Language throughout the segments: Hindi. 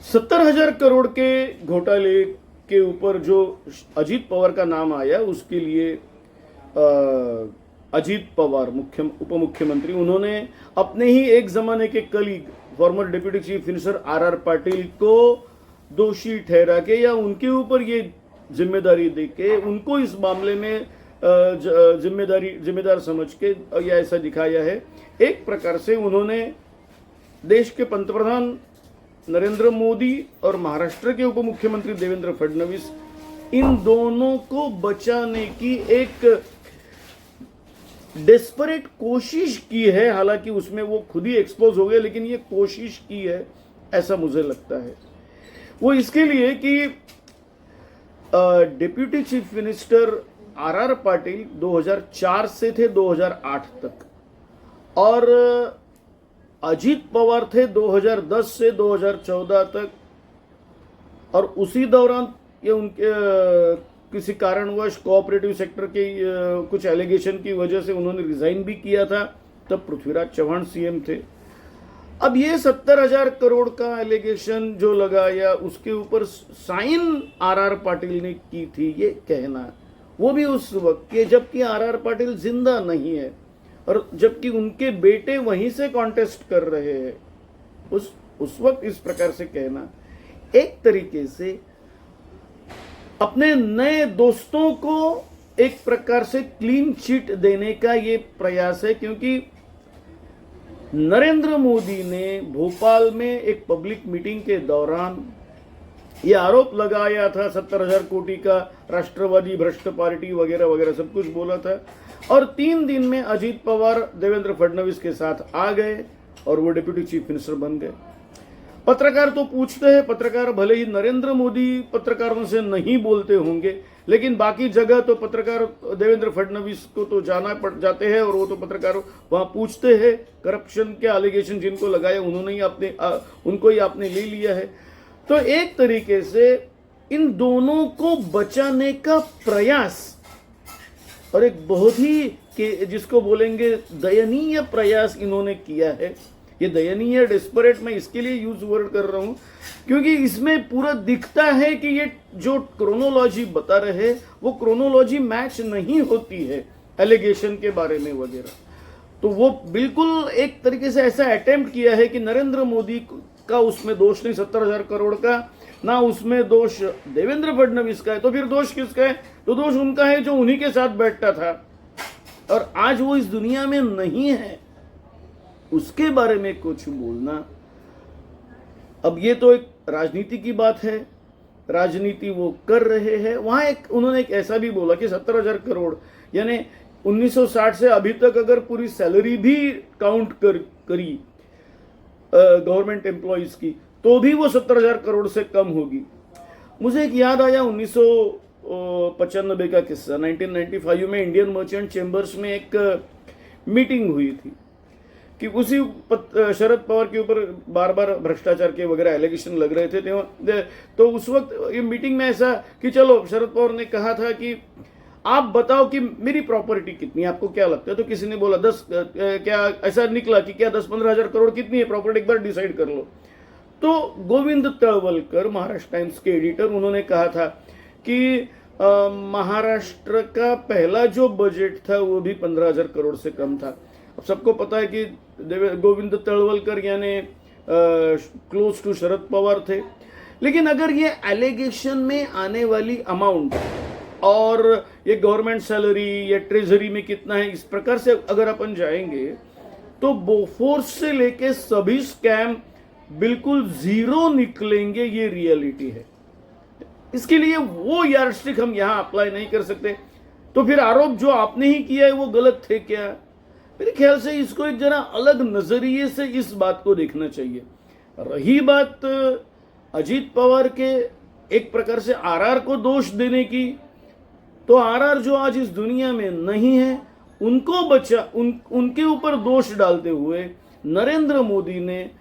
70,000 करोड़ के घोटाले के ऊपर जो अजीत पवार का नाम आया, उसके लिए अजीत पवार उप मुख्यमंत्री, उन्होंने अपने ही एक जमाने के colleague former deputy chief minister R Patil को दोषी ठहरा के या उनके ऊपर ये जिम्मेदारी दे के उनको इस मामले में जिम्मेदार समझ के या ऐसा दिखाया है। एक प्रकार से उन्होंने देश के पंतप्रधान नरेंद्र मोदी और महाराष्ट्र के उप मुख्यमंत्री देवेंद्र फडणवीस, इन दोनों को बचाने की एक डेस्परेट कोशिश की है। हालांकि उसमें वो खुद ही एक्सपोज हो गए, लेकिन ये कोशिश की है ऐसा मुझे लगता है। वो इसके लिए कि deputy chief minister R Patil 2004 से थे 2008 तक, और अजीत पवार थे 2010 से 2014 तक, और उसी दौरान ये उनके किसी कारणवश कोऑपरेटिव सेक्टर के कुछ एलिगेशन की वजह से उन्होंने रिजाइन भी किया था। तब पृथ्वीराज चौहान सीएम थे। अब ये 70,000 करोड़ का एलिगेशन जो लगाया, उसके ऊपर साइन आर पाटिल ने की थी, ये कहना, वो भी उस वक्त के जबकि आर पाटिल जिंदा नहीं है और जबकि उनके बेटे वहीं से कॉन्टेस्ट कर रहे हैं, उस वक्त इस प्रकार से कहना एक तरीके से अपने नए दोस्तों को एक प्रकार से क्लीन चिट देने का ये प्रयास है। क्योंकि नरेंद्र मोदी ने भोपाल में एक पब्लिक मीटिंग के दौरान ये आरोप लगाया था 70,000 कोटी का, राष्ट्रवादी भ्रष्ट पार्टी वगैरह वगैरह सब कुछ बोला था, और 3 दिन में अजीत पवार देवेंद्र फडणवीस के साथ आ गए और वो डिप्टी चीफ मिनिस्टर बन गए। पत्रकार तो पूछते हैं, पत्रकार भले ही नरेंद्र मोदी पत्रकारों से नहीं बोलते होंगे, लेकिन बाकी जगह तो पत्रकार देवेंद्र फडणवीस को तो जाना पड़ जाते हैं और वो तो पत्रकार वहां पूछते हैं। करप्शन के एलिगेशन जिनको लगाए उन्होंने ही उनको ही आपने ले लिया है। तो एक तरीके से इन दोनों को बचाने का प्रयास, और एक बहुत ही जिसको बोलेंगे दयनीय प्रयास इन्होंने किया है। ये दयनीय, डेस्परेट, मैं इसके लिए यूज वर्ड कर रहा हूं क्योंकि इसमें पूरा दिखता है कि ये जो क्रोनोलॉजी बता रहे वो क्रोनोलॉजी मैच नहीं होती है एलिगेशन के बारे में वगैरह। तो वो बिल्कुल एक तरीके से ऐसा अटेम्प्ट किया है कि नरेंद्र मोदी का उसमें दोष नहीं 70,000 करोड़ का, ना उसमें दोष देवेंद्र फडणवीस का है, तो फिर दोष किसका है? तो दोष उनका है जो उन्हीं के साथ बैठता था और आज वो इस दुनिया में नहीं है, उसके बारे में कुछ बोलना। अब ये तो एक राजनीति की बात है, राजनीति वो कर रहे हैं। वहां उन्होंने एक ऐसा भी बोला कि 70,000 करोड़ यानी 1960 से अभी तक अगर पूरी सैलरी भी काउंट करी गवर्नमेंट एम्प्लॉइज की तो भी वो 70,000 करोड़ से कम होगी। मुझे एक याद आया 1995 का किस्सा। 1995 में इंडियन मर्चेंट चेंबर्स में एक मीटिंग हुई थी कि उसी शरद पवार के ऊपर बार बार भ्रष्टाचार के वगैरह एलिगेशन लग रहे थे। तो उस वक्त ये मीटिंग में ऐसा कि चलो शरद पवार ने कहा था कि आप बताओ कि मेरी प्रॉपर्टी कितनी है, आपको क्या लगता है? तो किसी ने बोला 10, क्या ऐसा निकला कि क्या 10-15 हजार करोड़ कितनी है प्रॉपर्टी, एक बार डिसाइड कर लो। तो गोविंद तळवलकर महाराष्ट्र टाइम्स के एडिटर, उन्होंने कहा था कि महाराष्ट्र का पहला जो बजट था वो भी 15,000 करोड़ से कम था। अब सबको पता है कि गोविंद तळवलकर यानी क्लोज टू शरद पवार थे। लेकिन अगर ये एलिगेशन में आने वाली अमाउंट और ये गवर्नमेंट सैलरी या ट्रेजरी में कितना है, इस प्रकार से अगर अपन जाएंगे तो बोफोर्स से लेके सभी स्कैम बिल्कुल जीरो निकलेंगे, ये रियलिटी है। इसके लिए वो यार्डस्टिक हम यहां अप्लाई नहीं कर सकते। तो फिर आरोप जो आपने ही किया है वो गलत थे क्या? मेरे ख्याल से इसको एक जरा अलग नजरिए से इस बात को देखना चाहिए। रही बात अजीत पवार के एक प्रकार से आरआर को दोष देने की, तो आरआर जो आज इस दुनिया में नहीं है उनको उनके ऊपर दोष डालते हुए नरेंद्र मोदी ने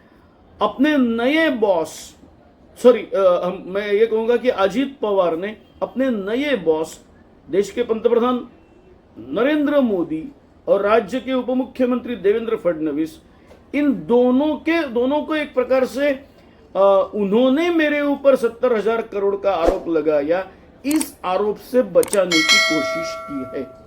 अपने नए बॉस, मैं ये कहूंगा कि अजीत पवार ने अपने नए बॉस देश के पंतप्रधान नरेंद्र मोदी और राज्य के उप मुख्यमंत्री देवेंद्र फडणवीस, इन दोनों को एक प्रकार से उन्होंने मेरे ऊपर 70,000 करोड़ का आरोप लगाया, इस आरोप से बचाने की कोशिश की है।